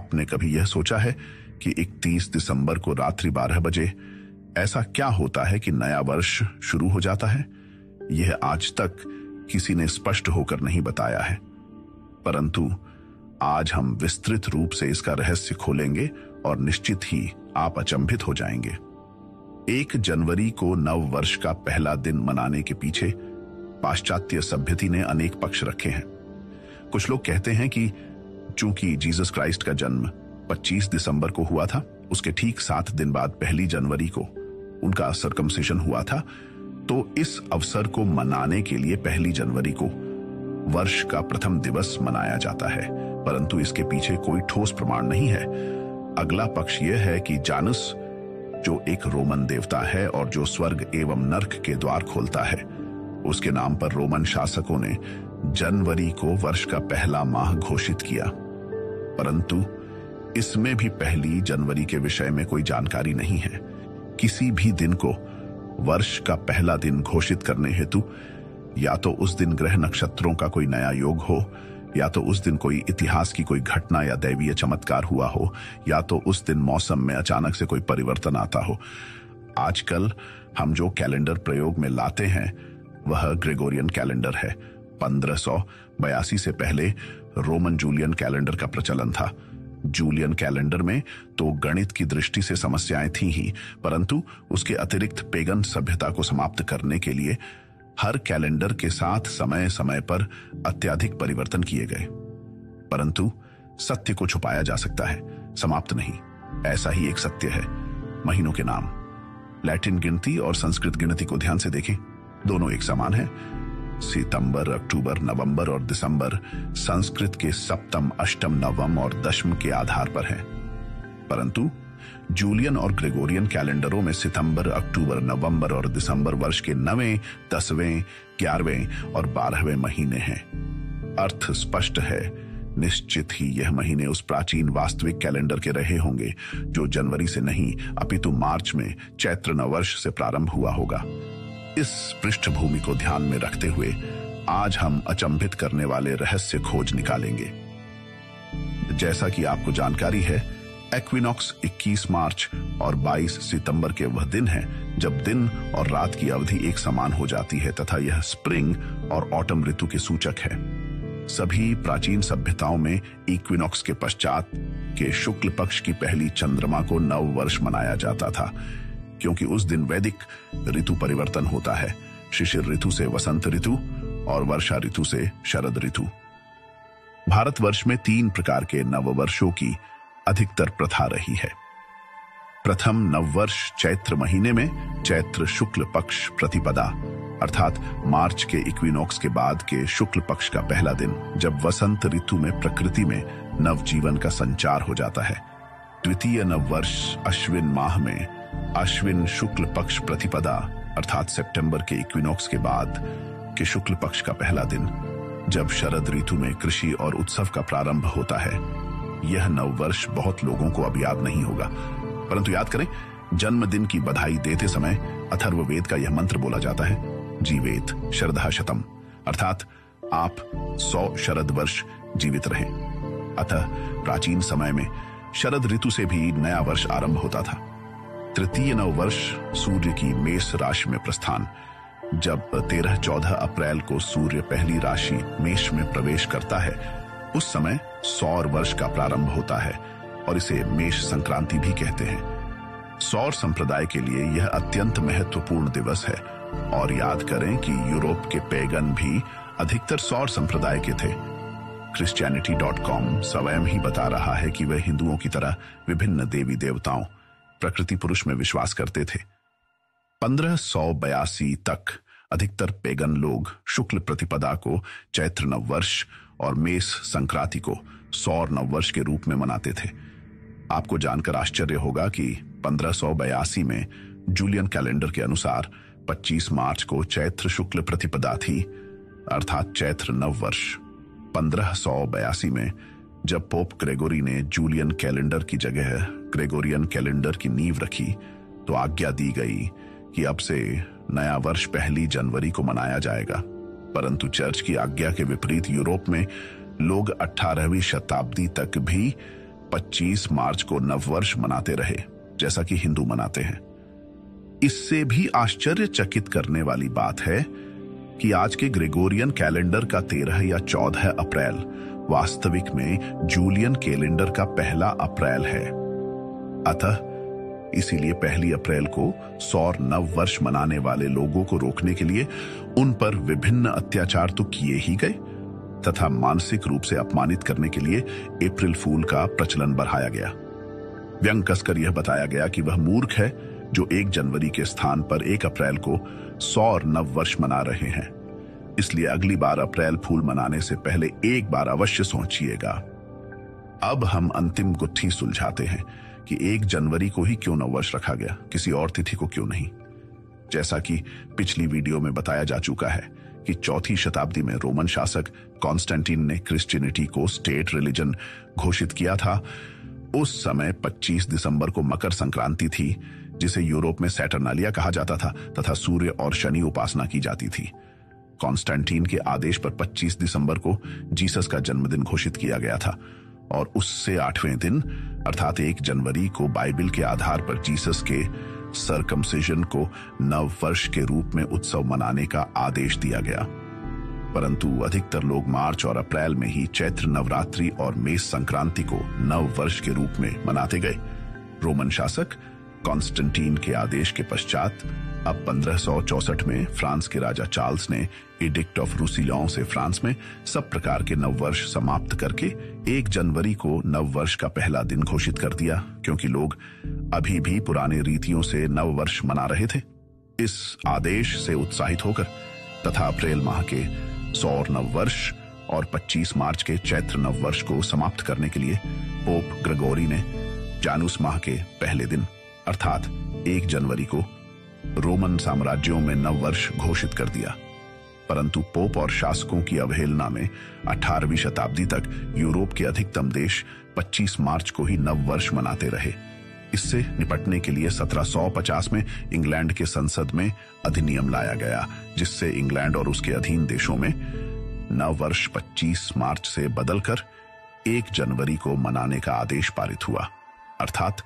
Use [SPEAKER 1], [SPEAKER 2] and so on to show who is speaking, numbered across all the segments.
[SPEAKER 1] आपने कभी यह सोचा है कि 31 दिसंबर को रात्रि 12 बजे ऐसा क्या होता है कि नया वर्ष शुरू हो जाता है? यह आज तक किसी ने स्पष्ट होकर नहीं बताया है, परंतु आज हम विस्तृत रूप से इसका रहस्य खोलेंगे और निश्चित ही आप अचंभित हो जाएंगे। 1 जनवरी को नव वर्ष का पहला दिन मनाने के पीछे पाश्चात्य सभ्यता ने अनेक पक्ष रखे हैं। कुछ लोग कहते हैं कि चूंकि जीसस क्राइस्ट का जन्म 25 दिसंबर को हुआ था, उसके ठीक 7 दिन बाद 1 जनवरी को उनका सर्कमसिशन हुआ था, तो इस अवसर को मनाने के लिए 1 जनवरी को वर्ष का प्रथम दिवस मनाया जाता है, परंतु इसके पीछे कोई ठोस प्रमाण नहीं है। अगला पक्ष यह है कि जानुस, जो एक रोमन देवता है और जो स्वर्ग एवं नर्क के द्वार खोलता है, उसके नाम पर रोमन शासकों ने जनवरी को वर्ष का पहला माह घोषित किया, परंतु इसमें भी 1 जनवरी के विषय में कोई जानकारी नहीं है। किसी भी दिन को वर्ष का पहला दिन घोषित करने हेतु या तो उस दिन ग्रह नक्षत्रों का कोई नया योग हो, या तो उस दिन कोई इतिहास की कोई घटना या दैवीय चमत्कार हुआ हो, या तो उस दिन मौसम में अचानक से कोई परिवर्तन आता हो। आजकल हम जो कैलेंडर प्रयोग में लाते हैं वह ग्रेगोरियन कैलेंडर है। 1582 से पहले रोमन जूलियन कैलेंडर का प्रचलन था। जूलियन कैलेंडर में तो गणित की दृष्टि से समस्याएं थी ही, परंतु उसके अतिरिक्त पेगन सभ्यता को समाप्त करने के लिए हर कैलेंडर के साथ समय समय पर अत्यधिक परिवर्तन किए गए। परंतु सत्य को छुपाया जा सकता है, समाप्त नहीं। ऐसा ही एक सत्य है महीनों के नाम। लैटिन गिनती और संस्कृत गिनती को ध्यान से देखें, दोनों एक समान है। सितंबर, अक्टूबर, नवंबर और दिसंबर संस्कृत के सप्तम, अष्टम, नवम और दशम के आधार पर हैं, परंतु जूलियन और ग्रेगोरियन कैलेंडरों में सितंबर, अक्टूबर, नवंबर और दिसंबर वर्ष के 9वें, 10वें, 11वें और 12वें महीने हैं। अर्थ स्पष्ट है, निश्चित ही यह महीने उस प्राचीन वास्तविक कैलेंडर के रहे होंगे जो जनवरी से नहीं अपितु मार्च में चैत्र नववर्ष से प्रारंभ हुआ होगा। इस पृष्ठभूमि को ध्यान में रखते हुए आज हम अचंभित करने वाले रहस्य खोज निकालेंगे। जैसा कि आपको जानकारी है, एक्विनॉक्स 21 मार्च और 22 सितंबर के वह दिन है जब दिन और रात की अवधि एक समान हो जाती है तथा यह स्प्रिंग और ऑटम ऋतु के सूचक है। सभी प्राचीन सभ्यताओं में इक्विनॉक्स के पश्चात के शुक्ल पक्ष की पहली चंद्रमा को नव वर्ष मनाया जाता था, क्योंकि उस दिन वैदिक ऋतु परिवर्तन होता है, शिशिर ऋतु से वसंत ऋतु और वर्षा ऋतु से शरद ऋतु। भारतवर्ष में 3 प्रकार के नववर्षों की अधिकतर प्रथा रही है। प्रथम नववर्ष चैत्र महीने में चैत्र शुक्ल पक्ष प्रतिपदा अर्थात मार्च के इक्विनॉक्स के बाद के शुक्ल पक्ष का पहला दिन, जब वसंत ऋतु में प्रकृति में नवजीवन का संचार हो जाता है। द्वितीय नववर्ष अश्विन माह में अश्विन शुक्ल पक्ष प्रतिपदा अर्थात सितंबर के इक्विनॉक्स के बाद के शुक्ल पक्ष का पहला दिन, जब शरद ऋतु में कृषि और उत्सव का प्रारंभ होता है। यह नववर्ष बहुत लोगों को अब याद नहीं होगा, परंतु याद करें, जन्मदिन की बधाई देते समय अथर्ववेद का यह मंत्र बोला जाता है, जीवेत शरदः शतम, अर्थात आप 100 शरद वर्ष जीवित रहें। अतः प्राचीन समय में शरद ऋतु से भी नया वर्ष आरंभ होता था। तृतीय नववर्ष सूर्य की मेष राशि में प्रस्थान, जब 13-14 अप्रैल को सूर्य पहली राशि मेष में प्रवेश करता है, उस समय सौर वर्ष का प्रारंभ होता है और इसे मेष संक्रांति भी कहते हैं। सौर संप्रदाय के लिए यह अत्यंत महत्वपूर्ण दिवस है और याद करें कि यूरोप के पैगन भी अधिकतर सौर संप्रदाय के थे। Christianity.com स्वयं ही बता रहा है कि वह हिंदुओं की तरह विभिन्न देवी देवताओं, प्रकृति पुरुष में विश्वास करते थे। 1582 तक अधिकतर पेगन लोग शुक्ल प्रतिपदा को चैत्र नववर्ष और मेष संक्रांति को सौर नववर्ष के रूप में मनाते थे। आपको जानकर आश्चर्य होगा कि 1582 में जूलियन कैलेंडर के अनुसार 25 मार्च को चैत्र शुक्ल प्रतिपदा थी, अर्थात चैत्र नववर्ष। 1582 में जब पोप ग्रेगोरी ने जूलियन कैलेंडर की जगह ग्रेगोरियन कैलेंडर की नींव रखी, तो आज्ञा दी गई कि अब से नया वर्ष 1 जनवरी को मनाया जाएगा। परंतु चर्च की आज्ञा के विपरीत यूरोप में लोग 18वीं शताब्दी तक भी 25 मार्च को नववर्ष मनाते रहे, जैसा कि हिंदू मनाते हैं। इससे भी आश्चर्यचकित करने वाली बात है कि आज के ग्रेगोरियन कैलेंडर का 13 या 14 अप्रैल वास्तविक में जूलियन कैलेंडर का 1 अप्रैल है। अतः इसीलिए 1 अप्रैल को सौर नव वर्ष मनाने वाले लोगों को रोकने के लिए उन पर विभिन्न अत्याचार तो किए ही गए तथा मानसिक रूप से अपमानित करने के लिए अप्रैल फूल का प्रचलन बढ़ाया गया। व्यंग कसकर यह बताया गया कि वह मूर्ख है जो 1 जनवरी के स्थान पर 1 अप्रैल को सौर नव वर्ष मना रहे हैं। इसलिए अगली बार अप्रैल फूल मनाने से पहले एक बार अवश्य सोचिएगा। अब हम अंतिम गुत्थी सुलझाते हैं कि 1 जनवरी को ही क्यों नववर्ष रखा गया, किसी और तिथि को क्यों नहीं। जैसा कि पिछली वीडियो में बताया जा चुका है कि 4वीं शताब्दी में रोमन शासक कॉन्स्टेंटिन ने क्रिश्चियनिटी को स्टेट रिलीजन घोषित किया था। उस समय 25 दिसंबर को मकर संक्रांति थी, जिसे यूरोप में सैटर्नालिया कहा जाता था तथा सूर्य और शनि उपासना की जाती थी। कॉन्स्टेंटिन के आदेश पर 25 दिसंबर को जीसस का जन्मदिन घोषित किया गया था और उससे 8वें दिन अर्थात 1 जनवरी को बाइबल के आधार पर जीसस के सर्कमसिजन को नव वर्ष के रूप में उत्सव मनाने का आदेश दिया गया। परंतु अधिकतर लोग मार्च और अप्रैल में ही चैत्र नवरात्रि और मेष संक्रांति को नव वर्ष के रूप में मनाते गए। रोमन शासक कॉन्स्टेंटिन के आदेश के पश्चात अब 1564 में फ्रांस के राजा चार्ल्स ने एडिक्ट ऑफ रूसिलॉन से फ्रांस में सब प्रकार के नववर्ष समाप्त करके 1 जनवरी को नववर्ष का पहला दिन घोषित कर दिया, क्योंकि लोग अभी भी पुराने रीतियों से नववर्ष मना रहे थे। इस आदेश से उत्साहित होकर तथा अप्रैल माह के सौर नववर्ष और 25 मार्च के चैत्र नववर्ष को समाप्त करने के लिए पोप ग्रेगोरी ने जानूस माह के पहले दिन अर्थात 1 जनवरी को रोमन साम्राज्यों में नववर्ष घोषित कर दिया। परंतु पोप और शासकों की अवहेलना में 18वीं शताब्दी तक यूरोप के अधिकतम देश 25 मार्च को ही नववर्ष मनाते रहे। इससे निपटने के लिए 1750 में इंग्लैंड के संसद में अधिनियम लाया गया, जिससे इंग्लैंड और उसके अधीन देशों में नववर्ष 25 मार्च से बदलकर 1 जनवरी को मनाने का आदेश पारित हुआ। अर्थात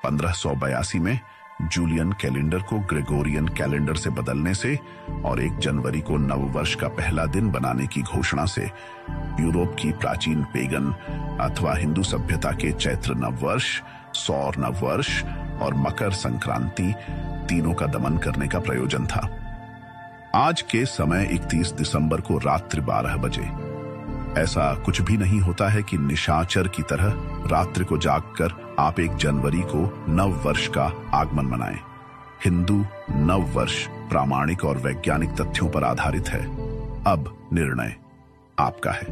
[SPEAKER 1] 1582 में जूलियन कैलेंडर को ग्रेगोरियन कैलेंडर से बदलने से और 1 जनवरी को नववर्ष का पहला दिन बनाने की घोषणा से यूरोप की प्राचीन पेगन अथवा हिंदू सभ्यता के चैत्र नववर्ष, सौर नववर्ष और मकर संक्रांति तीनों का दमन करने का प्रयोजन था। आज के समय 31 दिसंबर को रात्रि 12 बजे ऐसा कुछ भी नहीं होता है कि निशाचर की तरह रात्रि को जागकर आप 1 जनवरी को नव वर्ष का आगमन मनाएं। हिंदू नव वर्ष प्रामाणिक और वैज्ञानिक तथ्यों पर आधारित है। अब निर्णय आपका है।